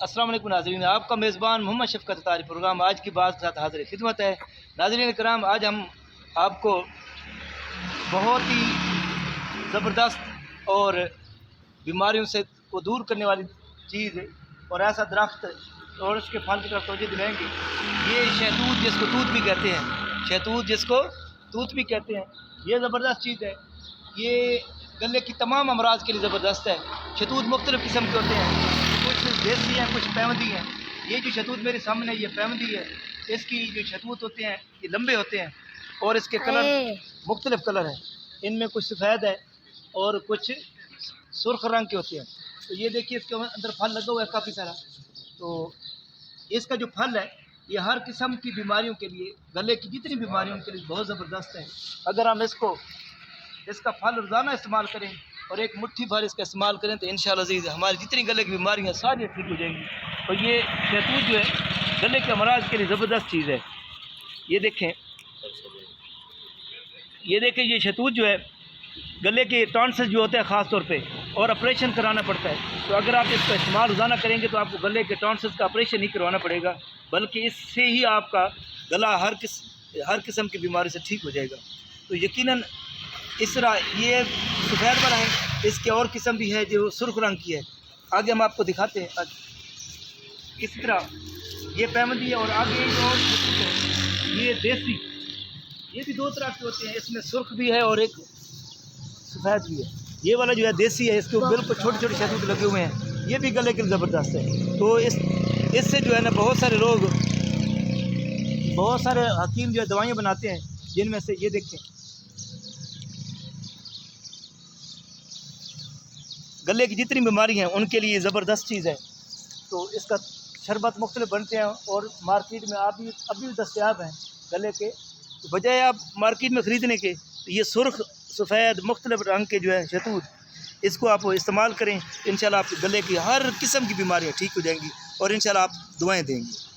अस्सलाम वालेकुम नाज़रीन, आपका मेज़बान मोहम्मद शफ़क़त अतारी प्रोग्राम आज की बात के साथ हाज़िर खिदमत है। नाज़रीन कराम, आज हम आपको बहुत ही ज़बरदस्त और बीमारियों से को दूर करने वाली चीज़ और ऐसा दरख्त और उसके फल की तरफ तवज्जो दिलाएंगे। ये शहतूत जिसको तूत भी कहते हैं, शहतूत जिसको तूत भी कहते हैं, ये ज़बरदस्त चीज़ है। ये गले की तमाम अमराज के लिए ज़बरदस्त है। शहतूत मुख्तलिफ़ किस्म के होते हैं, कुछ देसी हैं, कुछ पैमदी हैं। ये जो शहतूत मेरे सामने ये पैमदी है। इसकी जो शहतूत होते हैं ये लंबे होते हैं और इसके कलर मुख्तलिफ़ कलर हैं। इनमें कुछ सफ़ेद है और कुछ सुर्ख रंग के होते हैं। तो ये देखिए इसके अंदर फल लगा हुआ है काफ़ी सारा। तो इसका जो फल है ये हर किस्म की बीमारियों के लिए, गले की जितनी बीमारियों के लिए बहुत ज़बरदस्त है। अगर हम इसका फल रोज़ाना इस्तेमाल करें और एक मुट्ठी भर इसका इस्तेमाल करें तो इंशाअल्लाह अज़ीज़ हमारी जितनी गले की बीमारियाँ सारी ठीक हो जाएंगी। और ये शहतूत जो है गले के अमराज के लिए ज़बरदस्त चीज़ है। ये देखें ये शहतूत जो है गले के टॉन्सिल जो होते हैं ख़ास तौर पे और ऑपरेशन कराना पड़ता है। तो अगर आप इसका इस्तेमाल रोज़ाना करेंगे तो आपको गले के टॉन्सिल का ऑपरेशन नहीं करवाना पड़ेगा, बल्कि इससे ही आपका गला हर किस्म की बीमारी से ठीक हो जाएगा। तो यकीनन इस तरह ये सफ़ेद वाला है, इसके और किस्म भी है जो सुर्ख रंग की है। आगे हम आपको दिखाते हैं। इस तरह ये पैमदी है और आगे जो और है ये देसी, ये भी दो तरह के होते हैं। इसमें सुर्ख भी है और एक सफ़ेद भी है। ये वाला जो है देसी है, इसके बिल्कुल छोटे छोटे शहतूत लगे हुए हैं। ये भी गले के लिए ज़बरदस्त है। तो इससे जो है ना बहुत सारे हकीम जो है दवाइयाँ बनाते हैं, जिनमें से ये देखें गले की जितनी बीमारी हैं उनके लिए ज़बरदस्त चीज़ है। तो इसका शरबत मुख्तलिफ बनते हैं और मार्केट में अभी भी दस्तयाब हैं गले के। तो बजाय आप मार्केट में ख़रीदने के ये सुर्ख सफ़ेद मुख्तलिफ रंग के जो है शहतूत, इसको आप इस्तेमाल करें। इंशाल्लाह आपके गले की हर किस्म की बीमारियाँ ठीक हो जाएंगी और इंशाल्लाह आप दुआएं देंगे।